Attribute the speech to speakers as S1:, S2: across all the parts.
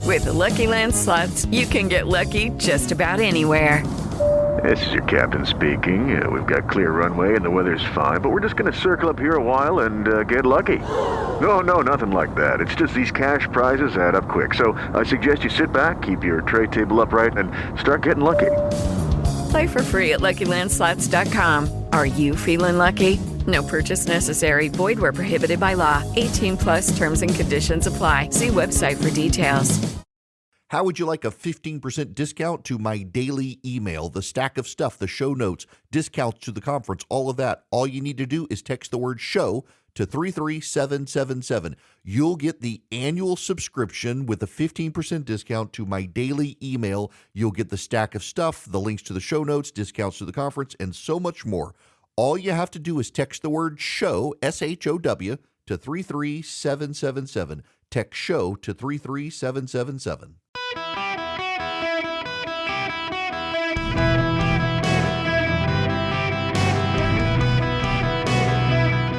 S1: With the Lucky Land Slots, you can get lucky just about anywhere.
S2: This is your captain speaking. We've got clear runway and the weather's fine, but we're just going to circle up here a while and get lucky. No, nothing like that. It's just these cash prizes add up quick. So I suggest you sit back, keep your tray table upright, and start getting lucky.
S1: Play for free at LuckyLandSlots.com. Are you feeling lucky? No purchase necessary. Void where prohibited by law. 18 plus terms and conditions apply. See website for details.
S3: How would you like a 15% discount to my daily email, the stack of stuff, the show notes, discounts to the conference, all of that? All you need to do is text the word show to 33777. You'll get the annual subscription with a 15% discount to my daily email. You'll get the stack of stuff, the links to the show notes, discounts to the conference, and so much more. All you have to do is text the word show, SHOW, to 33777. Text show to 33777.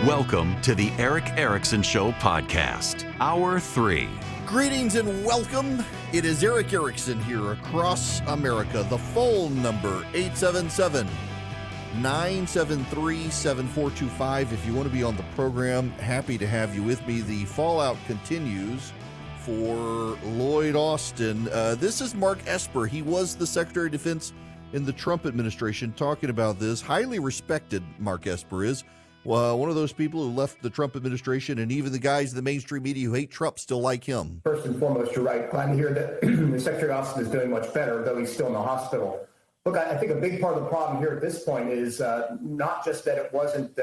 S4: Welcome to the Eric Erickson Show podcast, Hour 3.
S3: Greetings and welcome. It is Eric Erickson here across America. The phone number, 877-973-7425. If you want to be on the program, happy to have you with me. The fallout continues for Lloyd Austin. This is Mark Esper. He was the Secretary of Defense in the Trump administration talking about this. Highly respected, Mark Esper is. One of those people who left the Trump administration, and even the guys in the mainstream media who hate Trump still like him.
S5: First and foremost, you're right. Glad to hear that the Secretary of Austin is doing much better, though he's still in the hospital. Look, I think a big part of the problem here at this point is not just that it wasn't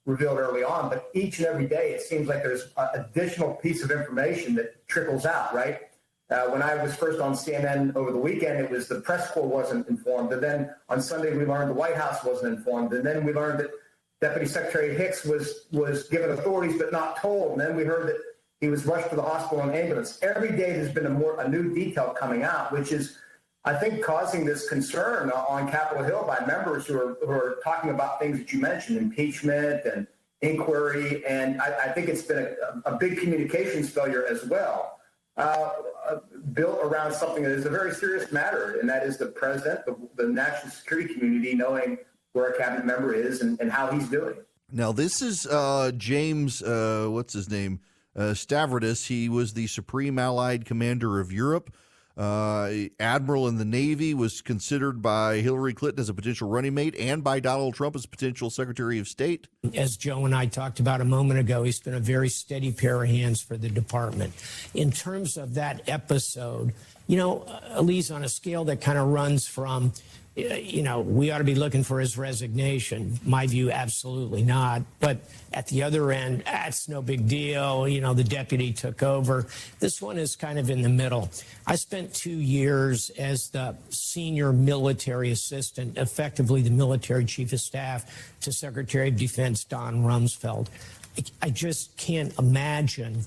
S5: revealed early on, but each and every day it seems like there's an additional piece of information that trickles out, right? When I was first on CNN over the weekend, it was the press corps wasn't informed. And then on Sunday, we learned the White House wasn't informed. And then we learned that Deputy Secretary Hicks was given authorities but not told. And then we heard that he was rushed to the hospital in ambulance. Every day there's been a new detail coming out, which is, I think, causing this concern on Capitol Hill by members who are talking about things that you mentioned, impeachment and inquiry. And I think it's been a big communications failure as well, built around something that is a very serious matter, and that is the president, the national security community, knowing where a cabinet member is and how he's doing.
S3: Now, this is James, what's his name? Stavridis. He was the Supreme Allied Commander of Europe. Admiral in the Navy, was considered by Hillary Clinton as a potential running mate and by Donald Trump as potential Secretary of State.
S6: As Joe and I talked about a moment ago, he's been a very steady pair of hands for the department. In terms of that episode, Elise, on a scale that kind of runs from, we ought to be looking for his resignation. My view, absolutely not. But at the other end, it's no big deal. The deputy took over. This one is kind of in the middle. I spent 2 years as the senior military assistant, effectively the military chief of staff to Secretary of Defense Don Rumsfeld. I just can't imagine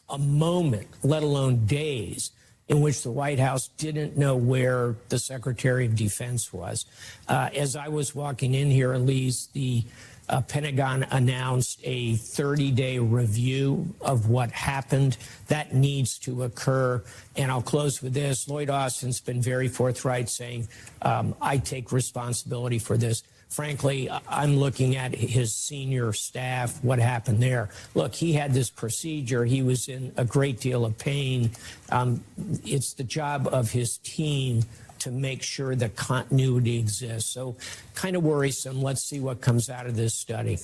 S6: a moment, let alone days, in which the White House didn't know where the Secretary of Defense was. As I was walking in here, Elise, the Pentagon announced a 30-day review of what happened. That needs to occur. And I'll close with this. Lloyd Austin's been very forthright saying, I take responsibility for this. Frankly, I'm looking at his senior staff, what happened there. Look, he had this procedure. He was in a great deal of pain. It's the job of his team to make sure that continuity exists. So kind of worrisome. Let's see what comes out of this study.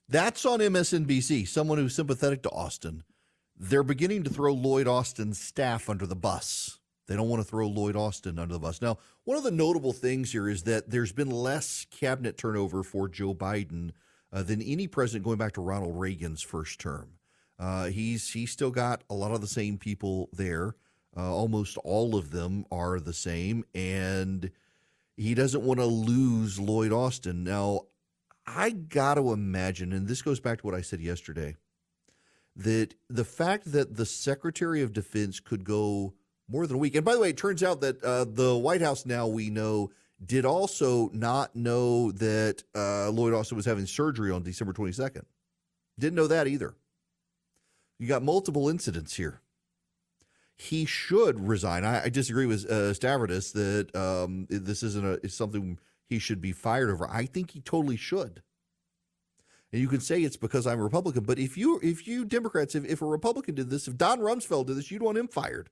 S3: That's on MSNBC, someone who's sympathetic to Austin. They're beginning to throw Lloyd Austin's staff under the bus. They don't want to throw Lloyd Austin under the bus. Now, one of the notable things here is that there's been less cabinet turnover for Joe Biden than any president going back to Ronald Reagan's first term. He's still got a lot of the same people there. Almost all of them are the same, and he doesn't want to lose Lloyd Austin. Now, I got to imagine, and this goes back to what I said yesterday, that the fact that the Secretary of Defense could go more than a week. And by the way, it turns out that the White House, now we know, did also not know that Lloyd Austin was having surgery on December 22nd. Didn't know that either. You got multiple incidents here. he should resign. I disagree with Stavridis that this isn't something he should be fired over. I think he totally should. And you can say it's because I'm a Republican, but if you Democrats, if a Republican did this, if Don Rumsfeld did this, you'd want him fired.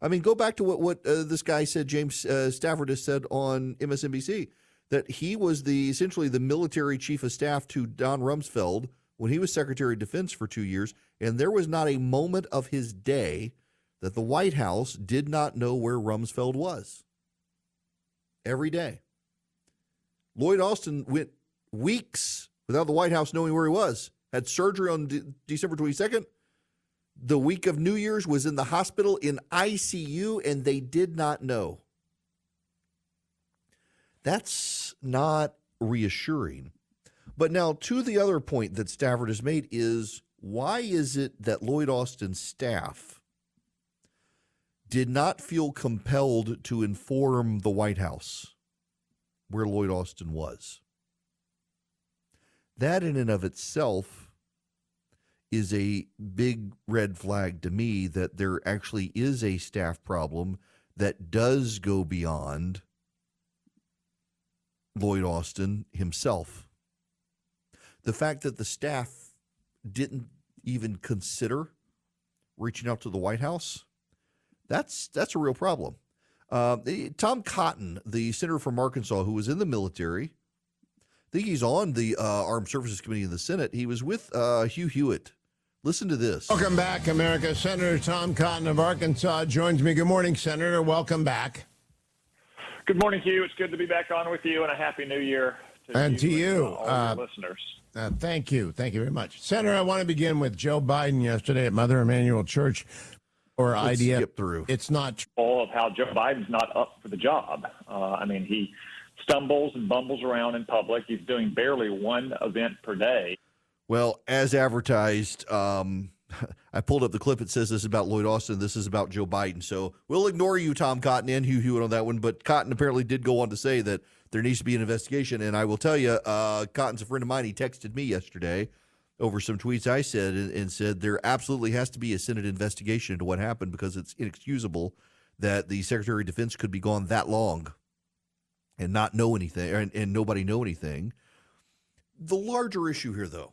S3: I mean, go back to what this guy said, James Stavridis said on MSNBC, that he was essentially the military chief of staff to Don Rumsfeld when he was Secretary of Defense for 2 years, and there was not a moment of his day that the White House did not know where Rumsfeld was. Every day. Lloyd Austin went weeks without the White House knowing where he was. Had surgery on December 22nd. The week of New Year's was in the hospital in ICU, and they did not know. That's not reassuring. But now, to the other point that Stafford has made is, why is it that Lloyd Austin's staff did not feel compelled to inform the White House where Lloyd Austin was? That in and of itself is a big red flag to me that there actually is a staff problem that does go beyond Lloyd Austin himself. The fact that the staff didn't even consider reaching out to the White House, that's a real problem. Tom Cotton, the senator from Arkansas who was in the military, I think he's on the Armed Services Committee in the Senate. He was with Hugh Hewitt. Listen to this.
S7: Welcome back, America. Senator Tom Cotton of Arkansas joins me. Good morning, Senator. Welcome back.
S8: Good morning, Hugh. It's good to be back on with you, and a Happy New Year to you. All your listeners.
S7: Thank you. Thank you very much. Senator, I want to begin with Joe Biden yesterday at Mother Emanuel Church or
S3: Let's
S7: IDF.
S3: skip through.
S7: It's not
S8: all of how Joe Biden's not up for the job. He stumbles and bumbles around in public. He's doing barely one event per day.
S3: Well, as advertised, I pulled up the clip. It says this is about Lloyd Austin. This is about Joe Biden. So we'll ignore you, Tom Cotton, and Hugh Hewitt on that one. But Cotton apparently did go on to say that there needs to be an investigation. And I will tell you, Cotton's a friend of mine. He texted me yesterday over some tweets I said and said there absolutely has to be a Senate investigation into what happened because it's inexcusable that the Secretary of Defense could be gone that long and not know anything and nobody know anything. The larger issue here, though,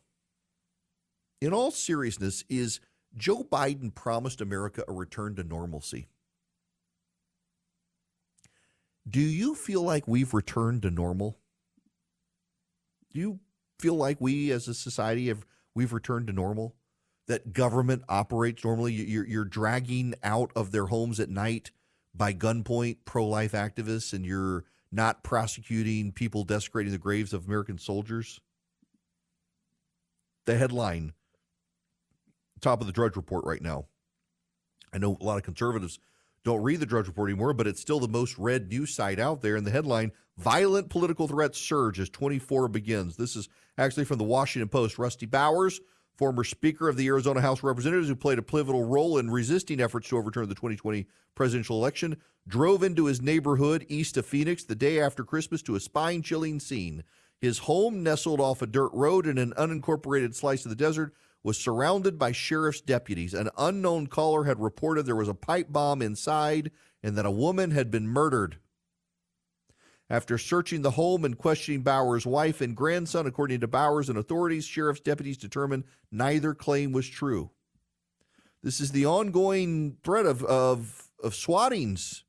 S3: in all seriousness, is Joe Biden promised America a return to normalcy. Do you feel like we've returned to normal? Do you feel like we as a society we've returned to normal? That government operates normally? You're dragging out of their homes at night by gunpoint pro-life activists, and you're not prosecuting people desecrating the graves of American soldiers? The headline, top of the Drudge Report right now. I know a lot of conservatives don't read the Drudge Report anymore, but it's still the most read news site out there. And the headline, violent political threats surge as 24 begins. This is actually from the Washington Post. Rusty Bowers, former Speaker of the Arizona House of Representatives who played a pivotal role in resisting efforts to overturn the 2020 presidential election, drove into his neighborhood east of Phoenix the day after Christmas to a spine-chilling scene. His home, nestled off a dirt road in an unincorporated slice of the desert, was surrounded by sheriff's deputies. An unknown caller had reported there was a pipe bomb inside and that a woman had been murdered. After searching the home and questioning Bowers' wife and grandson, according to Bowers and authorities, sheriff's deputies determined neither claim was true. This is the ongoing threat of swattings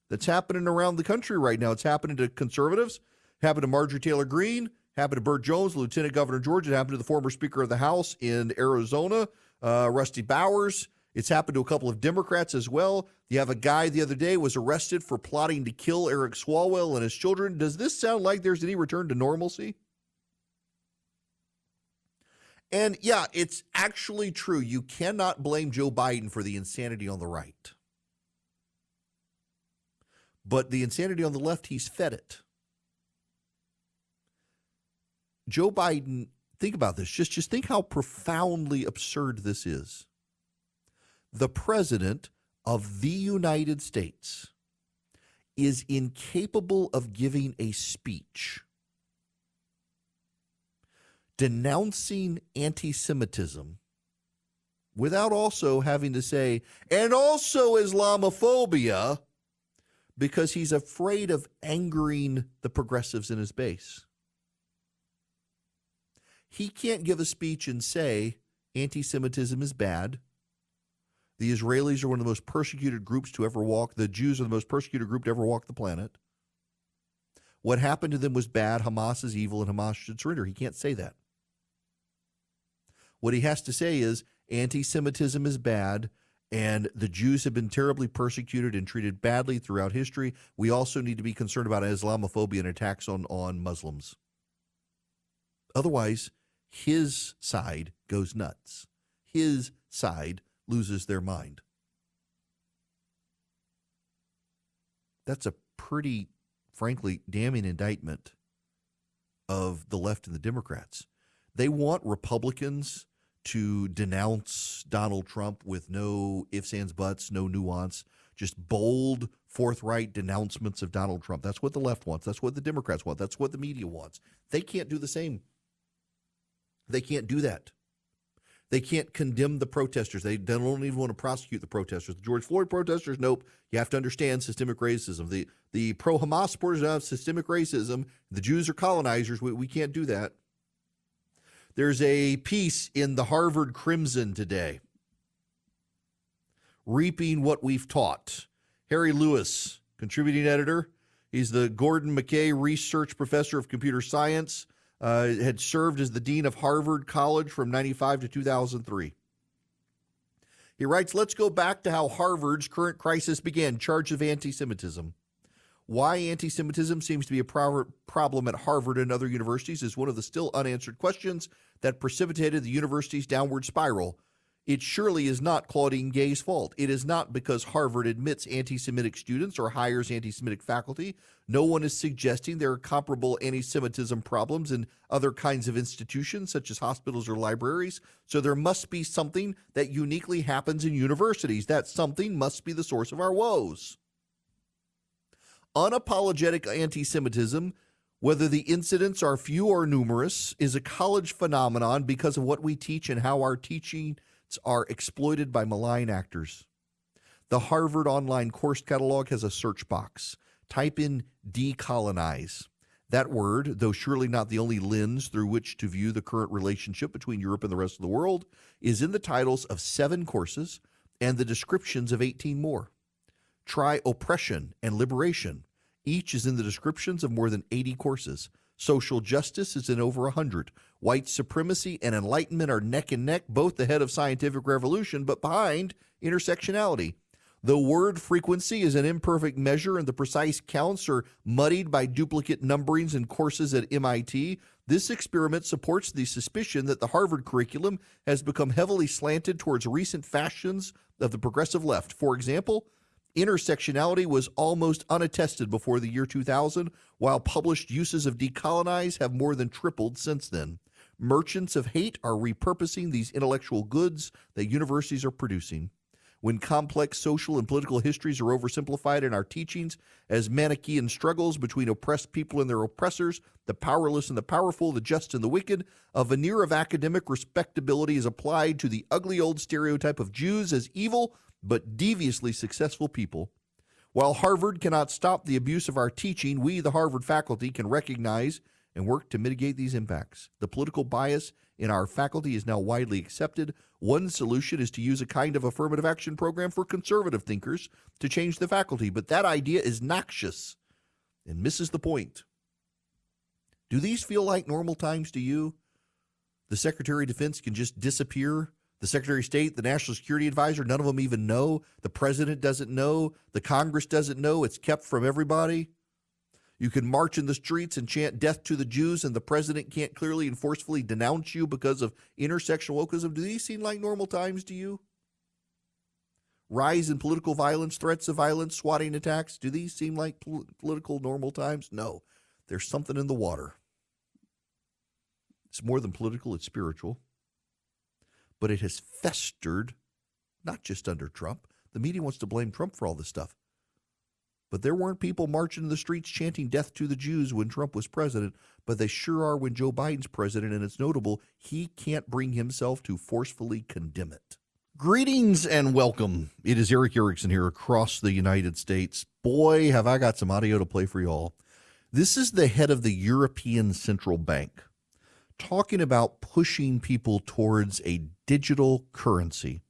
S3: that's happening around the country right now. It's happening to conservatives, happened to Marjorie Taylor Greene, happened to Burt Jones, Lieutenant Governor of Georgia. It happened to the former Speaker of the House in Arizona, Rusty Bowers. It's happened to a couple of Democrats as well. You have a guy the other day was arrested for plotting to kill Eric Swalwell and his children. Does this sound like there's any return to normalcy? And yeah, it's actually true. You cannot blame Joe Biden for the insanity on the right. But the insanity on the left, he's fed it. Joe Biden, think about this. Just think how profoundly absurd this is. The president of the United States is incapable of giving a speech denouncing anti-Semitism without also having to say, and also Islamophobia, because he's afraid of angering the progressives in his base. He can't give a speech and say anti-Semitism is bad. The Israelis are one of the most persecuted groups to ever walk. The Jews are the most persecuted group to ever walk the planet. What happened to them was bad. Hamas is evil, and Hamas should surrender. He can't say that. What he has to say is anti-Semitism is bad, and the Jews have been terribly persecuted and treated badly throughout history. We also need to be concerned about Islamophobia and attacks on Muslims. Otherwise, his side goes nuts. His side loses their mind. That's a pretty, frankly, damning indictment of the left and the Democrats. They want Republicans to denounce Donald Trump with no ifs, ands, buts, no nuance, just bold, forthright denouncements of Donald Trump. That's what the left wants. That's what the Democrats want. That's what the media wants. They can't do the same. They can't do that. They can't condemn the protesters. They don't even want to prosecute the protesters. The George Floyd protesters, nope. You have to understand systemic racism. The pro-Hamas supporters have systemic racism. The Jews are colonizers. We can't do that. There's a piece in the Harvard Crimson today, Reaping What We've Taught. Harry Lewis, contributing editor. He's the Gordon McKay Research Professor of Computer Science. Had served as the dean of Harvard College from 1995 to 2003. He writes, let's go back to how Harvard's current crisis began, charge of anti-Semitism. Why anti-Semitism seems to be a problem at Harvard and other universities is one of the still unanswered questions that precipitated the university's downward spiral. It surely is not Claudine Gay's fault. It is not because Harvard admits anti-Semitic students or hires anti-Semitic faculty. No one is suggesting there are comparable anti-Semitism problems in other kinds of institutions, such as hospitals or libraries. So there must be something that uniquely happens in universities. That something must be the source of our woes. Unapologetic anti-Semitism, whether the incidents are few or numerous, is a college phenomenon because of what we teach and how our teaching are exploited by malign actors. The Harvard online course catalog has a search box. Type in decolonize. That word, though surely not the only lens through which to view the current relationship between Europe and the rest of the world, is in the titles of 7 courses and the descriptions of 18 more. Try oppression and liberation. Each is in the descriptions of more than 80 courses. Social justice is in over 100. White supremacy and enlightenment are neck and neck, both ahead of scientific revolution, but behind intersectionality. The word frequency is an imperfect measure, and the precise counts are muddied by duplicate numberings in courses at MIT. This experiment supports the suspicion that the Harvard curriculum has become heavily slanted towards recent fashions of the progressive left. For example, intersectionality was almost unattested before the year 2000, while published uses of decolonize have more than tripled since then. Merchants of hate are repurposing these intellectual goods that universities are producing. When complex social and political histories are oversimplified in our teachings as Manichaean struggles between oppressed people and their oppressors, the powerless and the powerful, the just and the wicked, a veneer of academic respectability is applied to the ugly old stereotype of Jews as evil but deviously successful people. While Harvard cannot stop the abuse of our teaching, we, the Harvard faculty, can recognize and work to mitigate these impacts. The political bias in our faculty is now widely accepted. One solution is to use a kind of affirmative action program for conservative thinkers to change the faculty, but that idea is noxious and misses the point. Do these feel like normal times to you? The Secretary of Defense can just disappear. The Secretary of State, the National Security Advisor, none of them even know. The President doesn't know. The Congress doesn't know. It's kept from everybody. You can march in the streets and chant death to the Jews, and the president can't clearly and forcefully denounce you because of intersectional wokeism. Do these seem like normal times to you? Rise in political violence, threats of violence, swatting attacks. Do these seem like political normal times? No. There's something in the water. It's more than political, it's spiritual. But it has festered, not just under Trump. The media wants to blame Trump for all this stuff. But there weren't people marching in the streets chanting death to the Jews when Trump was president, but they sure are when Joe Biden's president, and it's notable he can't bring himself to forcefully condemn it. Greetings and welcome. It is Eric Erickson here across the United States. Boy, have I got some audio to play for you all. This is the head of the European Central Bank talking about pushing people towards a digital currency.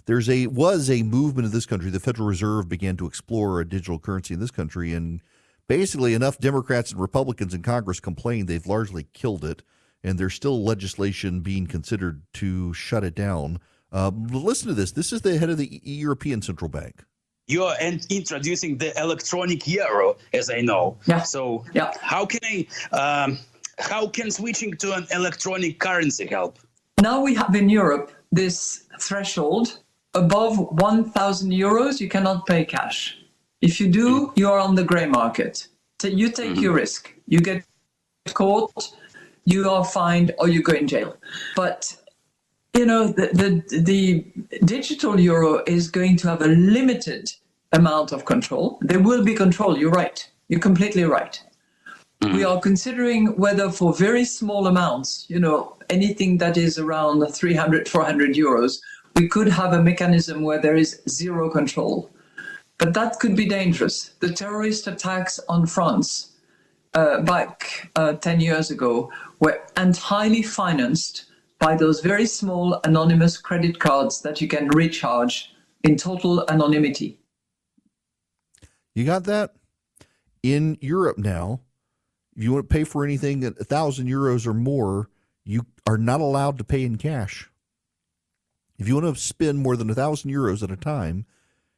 S3: Was a movement in this country. The Federal Reserve began to explore a digital currency in this country, and basically enough Democrats and Republicans in Congress complained they've largely killed it, and there's still legislation being considered to shut it down. Listen to this. This is the head of the European Central Bank.
S9: You are introducing the electronic euro, as I know.
S10: Yeah.
S9: So
S10: yeah.
S9: How can switching to an electronic currency help?
S10: Now we have in Europe this threshold. Above 1,000 euros, you cannot pay cash. If you do, you are on the gray market. So you take your risk. You get caught, you are fined, or you go in jail. But you know, the digital euro is going to have a limited amount of control. There will be control. You're right. You're completely right. We are considering whether for very small amounts, you know, anything that is around 300, 400 euros, we could have a mechanism where there is zero control. But that could be dangerous. The terrorist attacks on France back 10 years ago were entirely financed by those very small anonymous credit cards that you can recharge in total anonymity.
S3: You got that? In Europe now, if you want to pay for anything at 1,000 euros or more, you are not allowed to pay in cash. If you want to spend more than 1,000 euros at a time,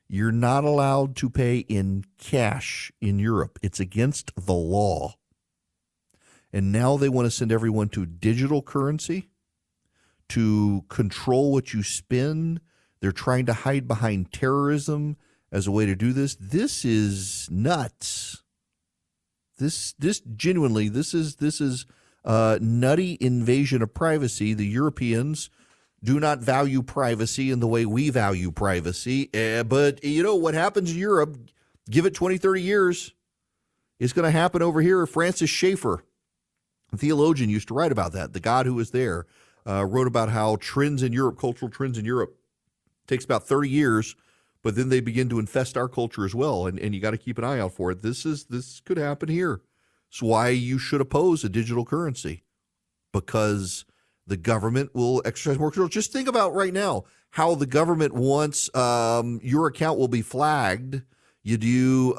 S3: you're not allowed to pay in cash in Europe. It's against the law. And now they want to send everyone to digital currency to control what you spend. They're trying to hide behind terrorism as a way to do this. This is nuts. This genuinely, this is nutty invasion of privacy. The Europeans do not value privacy in the way we value privacy. But you know what happens in Europe, give it 20, 30 years, it's going to happen over here. Francis Schaeffer, a theologian, used to write about that. The God who was there. Wrote about how trends in Europe, cultural trends in Europe, takes about 30 years, but then they begin to infest our culture as well, and you got to keep an eye out for it. This could happen here. It's why you should oppose a digital currency, because the government will exercise more control. Just think about right now how the government wants your account will be flagged. You do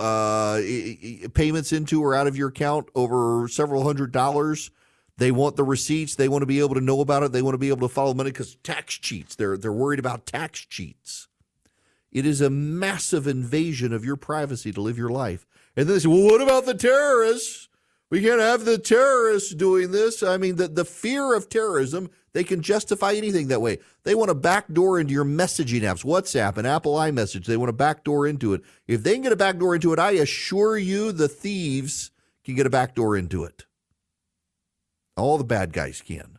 S3: payments into or out of your account over several $100s. They want the receipts. They want to be able to know about it. They want to be able to follow money because tax cheats. They're worried about tax cheats. It is a massive invasion of your privacy to live your life. And then they say, well, what about the terrorists? We can't have the terrorists doing this. I mean, the fear of terrorism, they can justify anything that way. They want a backdoor into your messaging apps, WhatsApp and Apple iMessage. They want a backdoor into it. If they can get a backdoor into it, I assure you the thieves can get a backdoor into it. All the bad guys can.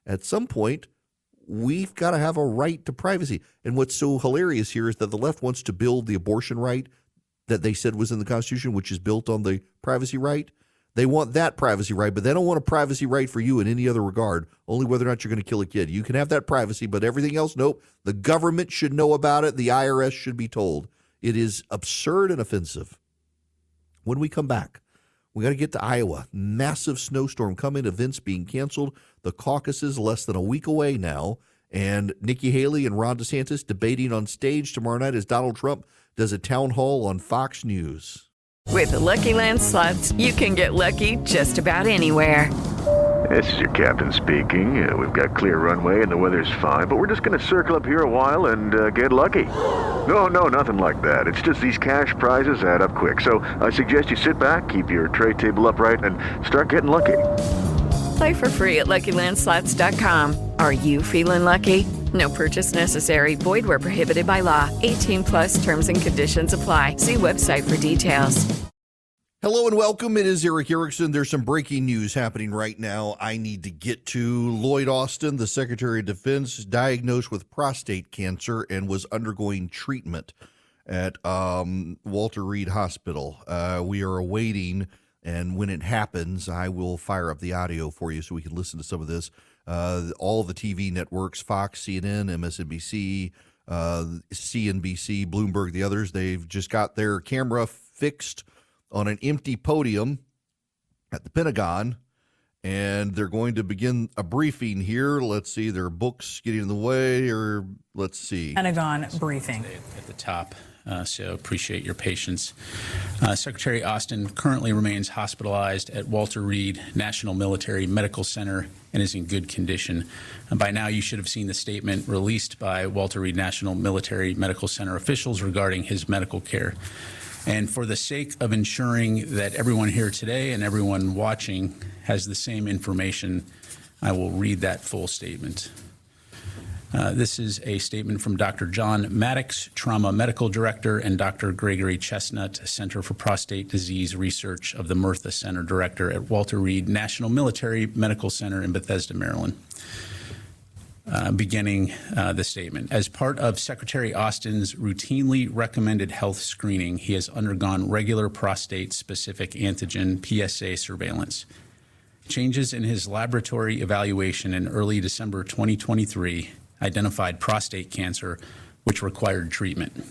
S3: At some point, we've got to have a right to privacy. And what's so hilarious here is that the left wants to build the abortion right that they said was in the Constitution, which is built on the privacy right. They want that privacy right, but they don't want a privacy right for you in any other regard, only whether or not you're going to kill a kid. You can have that privacy, but everything else, nope. The government should know about it. The IRS should be told. It is absurd and offensive. When we come back, we got to get to Iowa. Massive snowstorm coming, events being canceled. The caucuses less than a week away now. And Nikki Haley and Ron DeSantis debating on stage tomorrow night as Donald Trump does a town hall on Fox News.
S1: With the Lucky Land Slots, you can get lucky just about anywhere.
S2: This is your captain speaking. We've got clear runway and the weather's fine, but we're just going to circle up here a while and get lucky. No, nothing like that. It's just these cash prizes add up quick. So I suggest you sit back, keep your tray table upright, and start getting lucky.
S1: Play for free at LuckyLandSlots.com. Are you feeling lucky? No purchase necessary. Void where prohibited by law. 18+ terms and conditions apply. See website for details.
S3: Hello and welcome. It is Eric Erickson. There's some breaking news happening right now I need to get to. Lloyd Austin, the Secretary of Defense, diagnosed with prostate cancer and was undergoing treatment at Walter Reed Hospital. We are awaiting, and when it happens, I will fire up the audio for you so we can listen to some of this. all the TV networks, Fox, CNN, MSNBC, CNBC, Bloomberg, the others, they've just got their camera fixed on an empty podium at the Pentagon, and they're going to begin a briefing here. Let's see, their books getting in the way, or let's see.
S11: Pentagon briefing.
S12: At the top, so appreciate your patience. Secretary Austin currently remains hospitalized at Walter Reed National Military Medical Center and is in good condition. And by now, you should have seen the statement released by Walter Reed National Military Medical Center officials regarding his medical care. And for the sake of ensuring that everyone here today and everyone watching has the same information, I will read that full statement. This is a statement from Dr. John Maddox, Trauma Medical Director, and Dr. Gregory Chestnut, Center for Prostate Disease Research of the Murtha Center Director at Walter Reed National Military Medical Center in Bethesda, Maryland. Beginning the statement. As part of Secretary Austin's routinely recommended health screening, he has undergone regular prostate-specific antigen PSA surveillance. Changes in his laboratory evaluation in early December 2023 identified prostate cancer, which required treatment.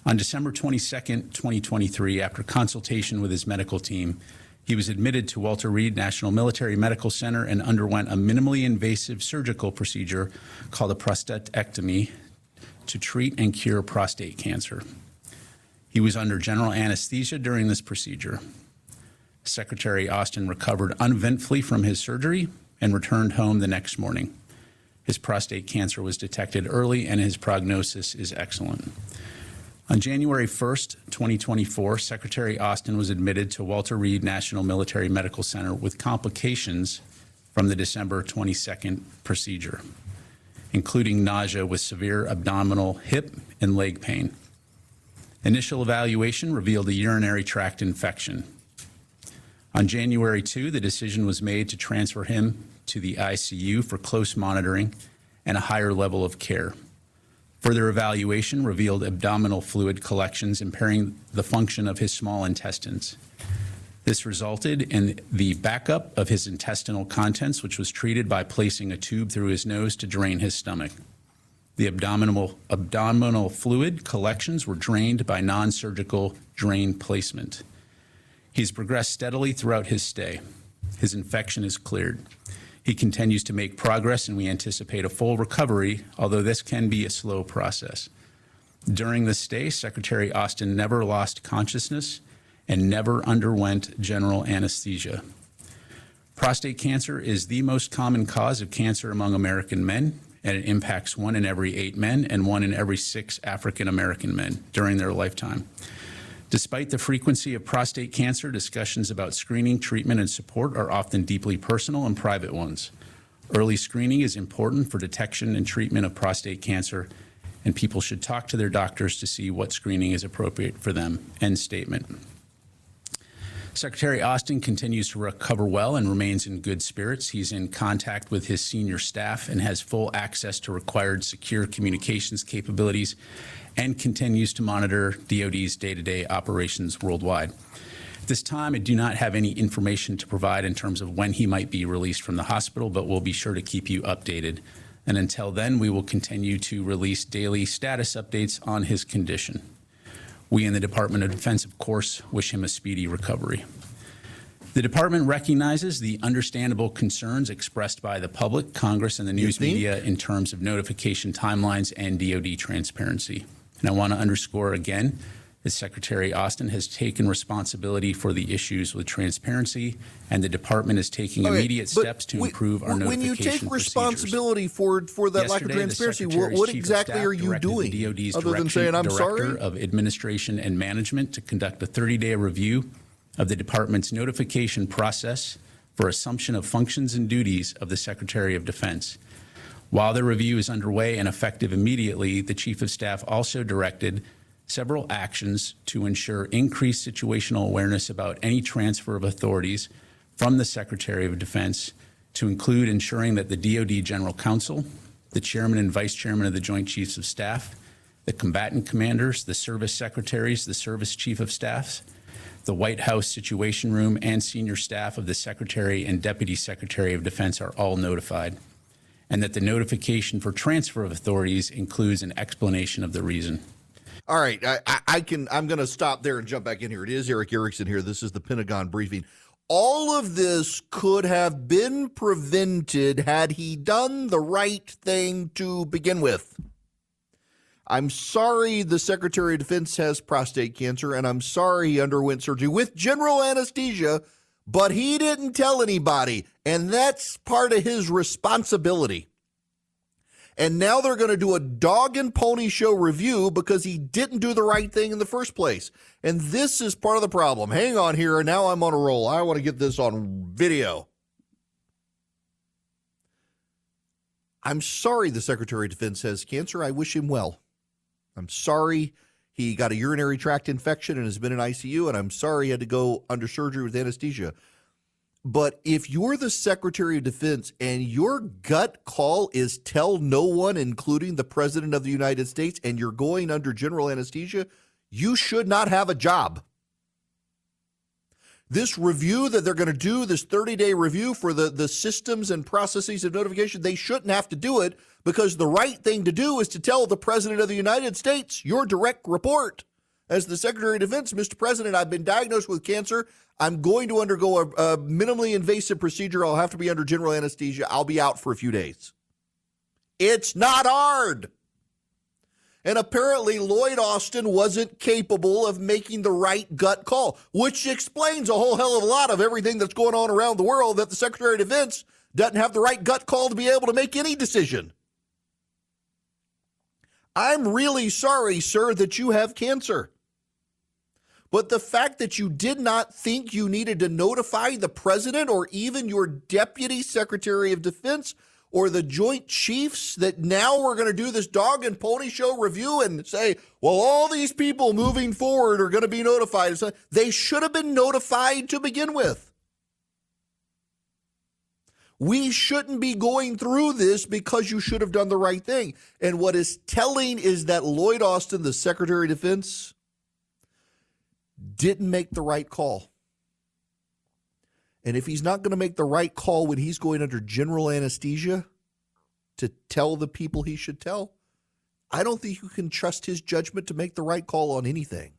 S12: On December 22, 2023, after consultation with his medical team, he was admitted to Walter Reed National Military Medical Center and underwent a minimally invasive surgical procedure called a prostatectomy to treat and cure prostate cancer. He was under general anesthesia during this procedure. Secretary Austin recovered uneventfully from his surgery and returned home the next morning. His prostate cancer was detected early and his prognosis is excellent. On January 1st, 2024, Secretary Austin was admitted to Walter Reed National Military Medical Center with complications from the December 22nd procedure, including nausea with severe abdominal, hip, and leg pain. Initial evaluation revealed a urinary tract infection. On January 2, the decision was made to transfer him to the ICU for close monitoring and a higher level of care. Further evaluation revealed abdominal fluid collections impairing the function of his small intestines. This resulted in the backup of his intestinal contents, which was treated by placing a tube through his nose to drain his stomach. The abdominal fluid collections were drained by non-surgical drain placement. He's progressed steadily throughout his stay. His infection is cleared. He continues to make progress, and we anticipate a full recovery, although this can be a slow process. During the stay, Secretary Austin never lost consciousness and never underwent general anesthesia. Prostate cancer is the most common cause of cancer among American men, and it impacts 1 in every 8 men and 1 in every 6 African American men during their lifetime. Despite the frequency of prostate cancer, discussions about screening, treatment, and support are often deeply personal and private ones. Early screening is important for detection and treatment of prostate cancer, and people should talk to their doctors to see what screening is appropriate for them. End statement. Secretary Austin continues to recover well and remains in good spirits. He's in contact with his senior staff and has full access to required secure communications capabilities and continues to monitor DoD's day-to-day operations worldwide. At this time, I do not have any information to provide in terms of when he might be released from the hospital, but we'll be sure to keep you updated. And until then, we will continue to release daily status updates on his condition. We in the Department of Defense, of course, wish him a speedy recovery. The department recognizes the understandable concerns expressed by the public, Congress, and the news media in terms of notification timelines and DoD transparency. And I want to underscore again that Secretary Austin has taken responsibility for the issues with transparency, and the department is taking immediate steps to improve our notification procedures. When you take responsibility
S3: for that lack of transparency, what exactly are you doing other than saying, I'm sorry?
S12: Director of Administration and Management to conduct a 30-day review of the department's notification process for assumption of functions and duties of the Secretary of Defense. While the review is underway and effective immediately, the Chief of Staff also directed several actions to ensure increased situational awareness about any transfer of authorities from the Secretary of Defense, to include ensuring that the DoD General Counsel, the Chairman and Vice Chairman of the Joint Chiefs of Staff, the combatant commanders, the service secretaries, the service chief of staffs, The White House Situation Room and senior staff of the Secretary and Deputy Secretary of Defense are all notified, and that the notification for transfer of authorities includes an explanation of the reason.
S3: All right, I'm going to stop there and jump back in here. It is Eric Erickson here. This is the Pentagon briefing. All of this could have been prevented had he done the right thing to begin with. I'm sorry the Secretary of Defense has prostate cancer, and I'm sorry he underwent surgery with general anesthesia, but he didn't tell anybody, and that's part of his responsibility. And now they're going to do a dog and pony show review because he didn't do the right thing in the first place. And this is part of the problem. Hang on here, and now I'm on a roll. I want to get this on video. I'm sorry the Secretary of Defense has cancer. I wish him well. I'm sorry he got a urinary tract infection and has been in ICU, and I'm sorry he had to go under surgery with anesthesia. But if you're the Secretary of Defense and your gut call is tell no one, including the President of the United States, and you're going under general anesthesia, you should not have a job. This review that they're going to do, this 30-day review for the systems and processes of notification, they shouldn't have to do it because the right thing to do is to tell the President of the United States your direct report. As the Secretary of Defense, Mr. President, I've been diagnosed with cancer. I'm going to undergo a minimally invasive procedure. I'll have to be under general anesthesia. I'll be out for a few days. It's not hard. And apparently Lloyd Austin wasn't capable of making the right gut call, which explains a whole hell of a lot of everything that's going on around the world, that the Secretary of Defense doesn't have the right gut call to be able to make any decision. I'm really sorry, sir, that you have cancer. But the fact that you did not think you needed to notify the president or even your deputy secretary of defense or the Joint Chiefs that now we're going to do this dog and pony show review and say, well, all these people moving forward are going to be notified. They should have been notified to begin with. We shouldn't be going through this because you should have done the right thing. And what is telling is that Lloyd Austin, the Secretary of Defense, didn't make the right call. And if he's not going to make the right call when he's going under general anesthesia to tell the people he should tell, I don't think you can trust his judgment to make the right call on anything.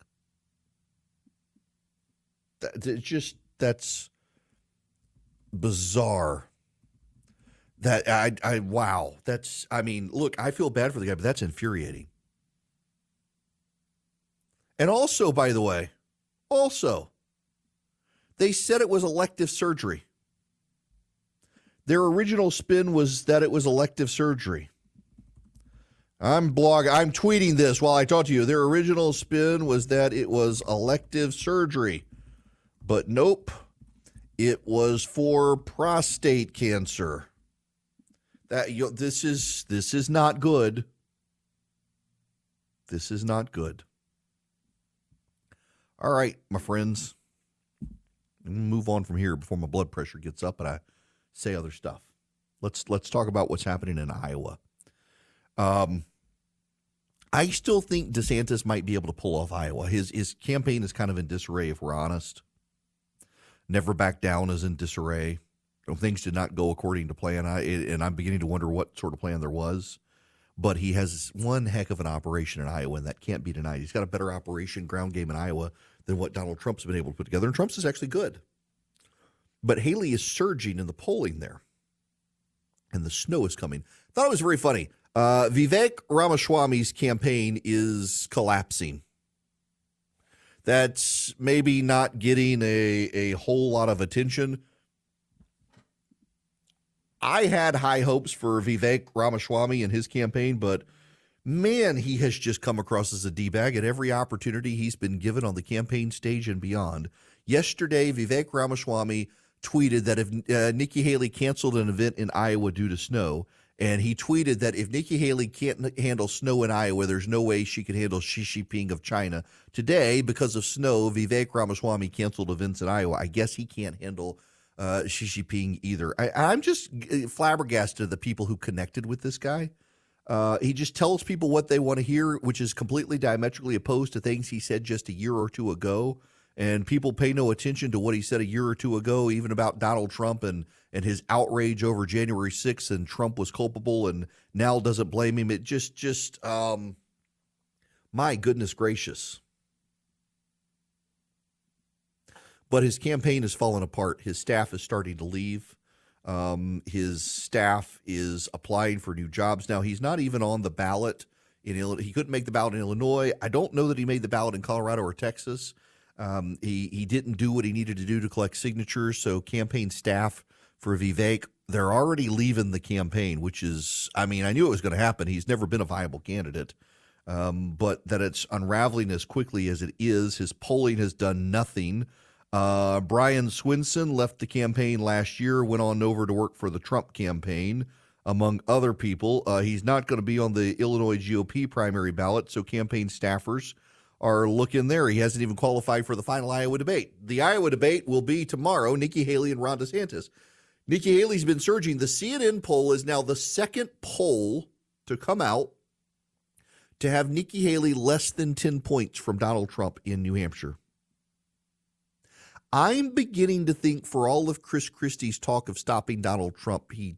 S3: That's bizarre. Wow. Look, I feel bad for the guy, but that's infuriating. And also, by the way, they said it was elective surgery. Their original spin was that it was elective surgery. I'm tweeting this while I talk to you. Their original spin was that it was elective surgery. But nope, it was for prostate cancer. This is not good. This is not good. All right, my friends. Move on from here before my blood pressure gets up and I say other stuff. Let's talk about what's happening in Iowa. I still think DeSantis might be able to pull off Iowa. His campaign is kind of in disarray, if we're honest. Never Back Down is in disarray. Things did not go according to plan, and I'm beginning to wonder what sort of plan there was. But he has one heck of an operation in Iowa, and that can't be denied. He's got a better operation ground game in Iowa than what Donald Trump's been able to put together, and Trump's is actually good. But Haley is surging in the polling there, and the snow is coming. I thought it was very funny. Vivek Ramaswamy's campaign is collapsing. That's maybe not getting a whole lot of attention. I had high hopes for Vivek Ramaswamy and his campaign, but man, he has just come across as a D-bag at every opportunity he's been given on the campaign stage and beyond. Yesterday, Vivek Ramaswamy tweeted that if Nikki Haley canceled an event in Iowa due to snow, and he tweeted that if Nikki Haley can't handle snow in Iowa, there's no way she can handle Xi Jinping of China. Today, because of snow, Vivek Ramaswamy canceled events in Iowa. I guess he can't handle Xi Jinping either. I'm just flabbergasted at the people who connected with this guy. He just tells people what they want to hear, which is completely diametrically opposed to things he said just a year or two ago. And people pay no attention to what he said a year or two ago, even about Donald Trump and his outrage over January 6th, and Trump was culpable and now doesn't blame him. It just my goodness gracious. But his campaign has fallen apart. His staff is starting to leave. His staff is applying for new jobs. Now, he's not even on the ballot in Illinois. He couldn't make the ballot in Illinois. I don't know that he made the ballot in Colorado or Texas. He didn't do what he needed to do to collect signatures. So campaign staff for Vivek, they're already leaving the campaign, which is, I mean, I knew it was going to happen. He's never been a viable candidate. But that it's unraveling as quickly as it is. His polling has done nothing. Brian Swinson left the campaign last year, went on over to work for the Trump campaign, among other people. He's not going to be on the Illinois GOP primary ballot, so campaign staffers are looking there. He hasn't even qualified for the final Iowa debate. The Iowa debate will be tomorrow, Nikki Haley and Ron DeSantis. Nikki Haley's been surging. The CNN poll is now the second poll to come out to have Nikki Haley less than 10 points from Donald Trump in New Hampshire. I'm beginning to think, for all of Chris Christie's talk of stopping Donald Trump, he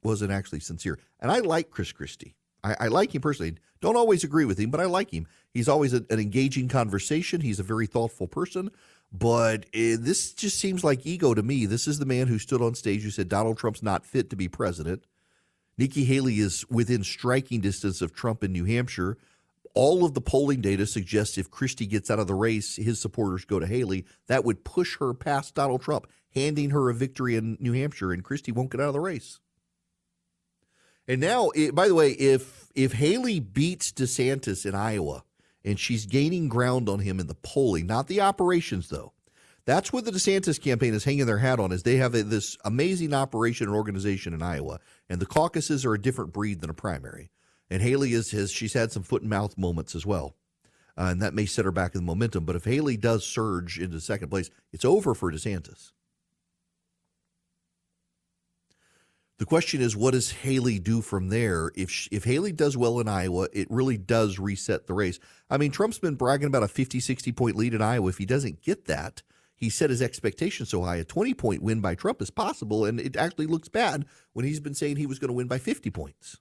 S3: wasn't actually sincere. And I like Chris Christie. I like him personally. Don't always agree with him, but I like him. He's always an engaging conversation. He's a very thoughtful person. But this just seems like ego to me. This is the man who stood on stage who said Donald Trump's not fit to be president. Nikki Haley is within striking distance of Trump in New Hampshire. All of the polling data suggests if Christie gets out of the race, his supporters go to Haley. That would push her past Donald Trump, handing her a victory in New Hampshire, and Christie won't get out of the race. And now, by the way, if Haley beats DeSantis in Iowa and she's gaining ground on him in the polling, not the operations, though, that's what the DeSantis campaign is hanging their hat on, is they have this amazing operation and organization in Iowa, and the caucuses are a different breed than a primary. And Haley she's had some foot and mouth moments as well. And that may set her back in the momentum. But if Haley does surge into second place, it's over for DeSantis. The question is, what does Haley do from there? If Haley does well in Iowa, it really does reset the race. I mean, Trump's been bragging about a 50, 60-point lead in Iowa. If he doesn't get that, he set his expectations so high. A 20-point win by Trump is possible, and it actually looks bad when he's been saying he was going to win by 50 points.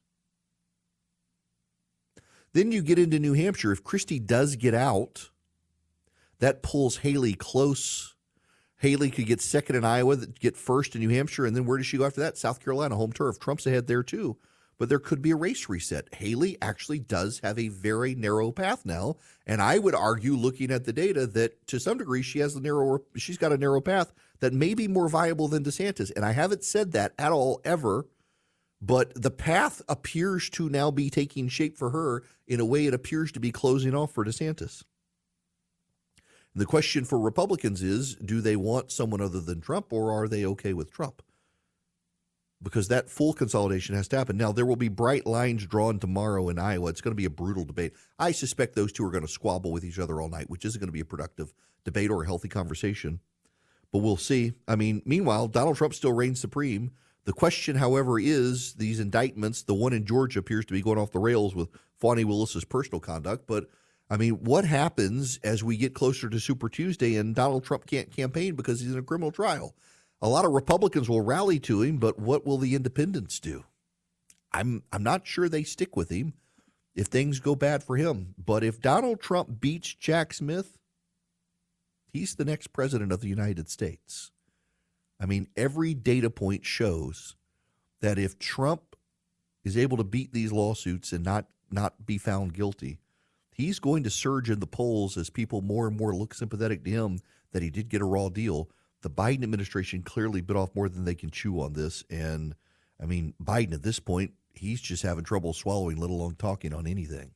S3: Then you get into New Hampshire. If Christie does get out, that pulls Haley close. Haley could get second in Iowa, get first in New Hampshire, and then where does she go after that? South Carolina, home turf. Trump's ahead there too. But there could be a race reset. Haley actually does have a very narrow path now, and I would argue, looking at the data, that to some degree she's got a narrow path that may be more viable than DeSantis. And I haven't said that at all ever. But the path appears to now be taking shape for her in a way it appears to be closing off for DeSantis. And the question for Republicans is, do they want someone other than Trump, or are they okay with Trump? Because that full consolidation has to happen. Now, there will be bright lines drawn tomorrow in Iowa. It's going to be a brutal debate. I suspect those two are going to squabble with each other all night, which isn't going to be a productive debate or a healthy conversation. But we'll see. I mean, meanwhile, Donald Trump still reigns supreme. The question, however, is these indictments. The one in Georgia appears to be going off the rails with Fani Willis's personal conduct. But, I mean, what happens as we get closer to Super Tuesday and Donald Trump can't campaign because he's in a criminal trial? A lot of Republicans will rally to him, but what will the independents do? I'm not sure they stick with him if things go bad for him. But if Donald Trump beats Jack Smith, he's the next president of the United States. I mean, every data point shows that if Trump is able to beat these lawsuits and not be found guilty, he's going to surge in the polls as people more and more look sympathetic to him that he did get a raw deal. The Biden administration clearly bit off more than they can chew on this. And, I mean, Biden at this point, he's just having trouble swallowing, let alone talking on anything.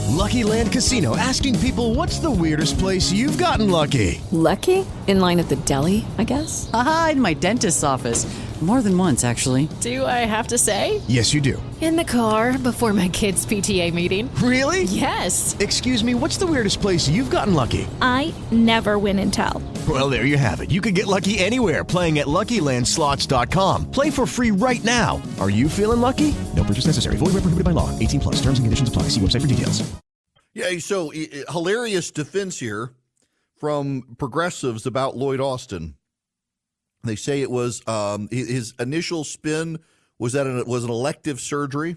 S11: Lucky Land Casino, asking people, what's the weirdest place you've gotten lucky?
S1: Lucky? In line at the deli, I guess?
S13: Aha, in my dentist's office. More than once, actually.
S14: Do I have to say?
S11: Yes, you do.
S14: In the car before my kids' PTA meeting.
S11: Really?
S14: Yes.
S11: Excuse me, what's the weirdest place you've gotten lucky?
S15: I never win and tell.
S11: Well, there you have it. You can get lucky anywhere, playing at LuckyLandSlots.com. Play for free right now. Are you feeling lucky? No purchase necessary. Void where prohibited by law. 18+. Terms and conditions apply. See website for details.
S3: Yeah, so hilarious defense here from progressives about Lloyd Austin. They say it was his initial spin was that it was an elective surgery.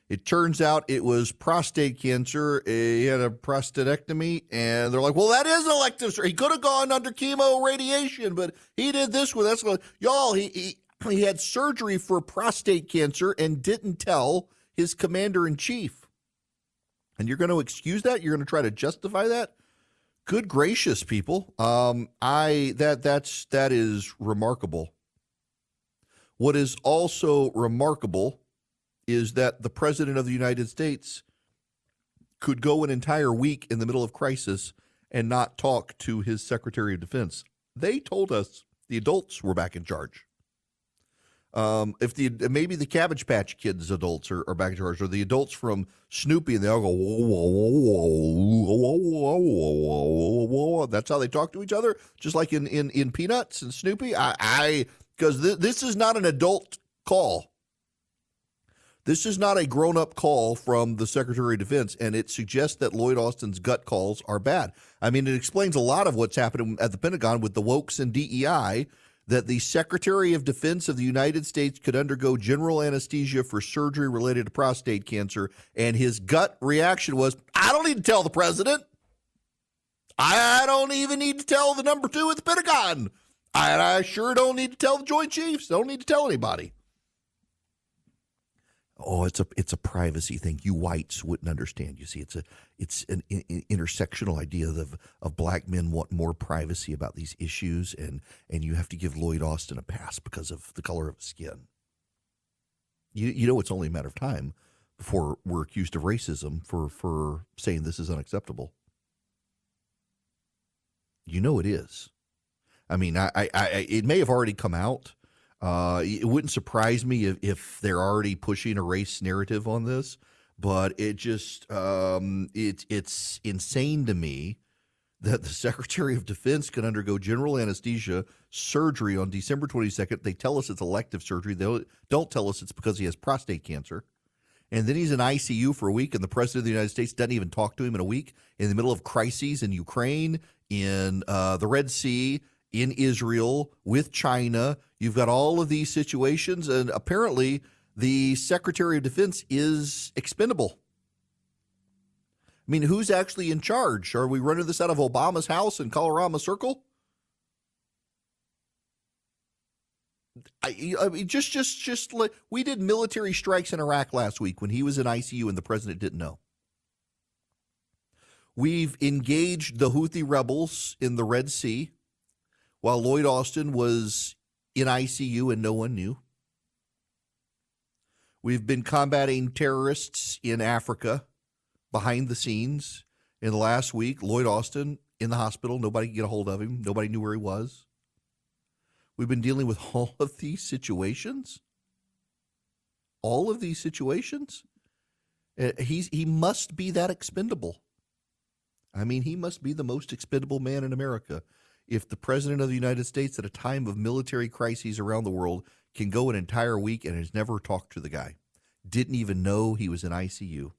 S3: It turns out it was prostate cancer. He had a prostatectomy, and they're like, well, that is an elective surgery. He could have gone under chemo radiation, but he did this with that's what y'all. He had surgery for prostate cancer and didn't tell his commander-in-chief. And you're going to excuse that? You're going to try to justify that? Good gracious, people. That is remarkable. What is also remarkable is that the President of the United States could go an entire week in the middle of crisis and not talk to his Secretary of Defense. They told us the adults were back in charge. Maybe the Cabbage Patch Kids adults are back in charge, or the adults from Snoopy, and they all go, whoa, whoa, whoa, whoa, whoa, whoa, whoa. That's how they talk to each other, just like in Peanuts and Snoopy. Because this is not an adult call. This is not a grown-up call from the Secretary of Defense, and it suggests that Lloyd Austin's gut calls are bad. I mean, it explains a lot of what's happening at the Pentagon with the wokes and DEI, that the Secretary of Defense of the United States could undergo general anesthesia for surgery related to prostate cancer, and his gut reaction was, I don't need to tell the president. I don't even need to tell the number 2 at the Pentagon. I sure don't need to tell the Joint Chiefs. Don't need to tell anybody. Oh, it's a privacy thing. You whites wouldn't understand. You see, it's an intersectional idea of black men want more privacy about these issues, and you have to give Lloyd Austin a pass because of the color of his skin. You know, it's only a matter of time before we're accused of racism for saying this is unacceptable. You know it is. I mean, it may have already come out. It wouldn't surprise me if they're already pushing a race narrative on this, but it just it's insane to me that the Secretary of Defense can undergo general anesthesia surgery on December 22nd. They tell us it's elective surgery. They don't tell us it's because he has prostate cancer. And then he's in ICU for a week, and the President of the United States doesn't even talk to him in a week in the middle of crises in Ukraine, in the Red Sea, in Israel, with China. You've got all of these situations, and apparently the Secretary of Defense is expendable. I mean, who's actually in charge? Are we running this out of Obama's house in Colorado Circle? I mean, just like we did military strikes in Iraq last week when he was in ICU and the president didn't know. We've engaged the Houthi rebels in the Red Sea while Lloyd Austin was in ICU and no one knew. We've been combating terrorists in Africa behind the scenes. In the last week, Lloyd Austin in the hospital. Nobody could get a hold of him. Nobody knew where he was. We've been dealing with all of these situations. All of these situations. He must be that expendable. I mean, he must be the most expendable man in America. If the President of the United States at a time of military crises around the world can go an entire week and has never talked to the guy, didn't even know he was in ICU,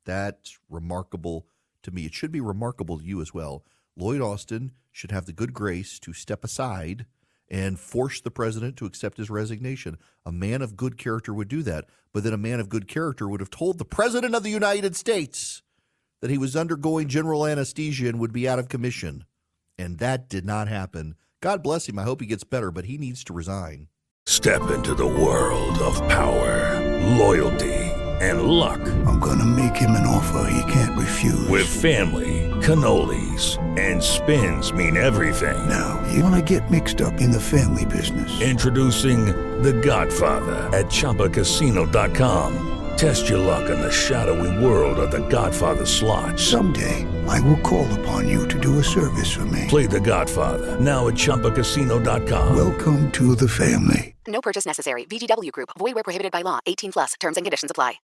S3: that's remarkable to me. It should be remarkable to you as well. Lloyd Austin should have the good grace to step aside and force the president to accept his resignation. A man of good character would do that, but then a man of good character would have told the President of the United States that he was undergoing general anesthesia and would be out of commission. And that did not happen. God bless him. I hope he gets better, but he needs to resign.
S16: Step into the world of power, loyalty, and luck.
S17: I'm going to make him an offer he can't refuse.
S16: With family, cannolis, and spins mean everything.
S17: Now, you want to get mixed up in the family business.
S16: Introducing The Godfather at ChumbaCasino.com. Test your luck in the shadowy world of The Godfather slot.
S17: Someday, I will call upon you to do a service for me.
S16: Play The Godfather, now at ChumbaCasino.com.
S17: Welcome to the family.
S18: No purchase necessary. VGW Group. Void where prohibited by law. 18+. Terms and conditions apply.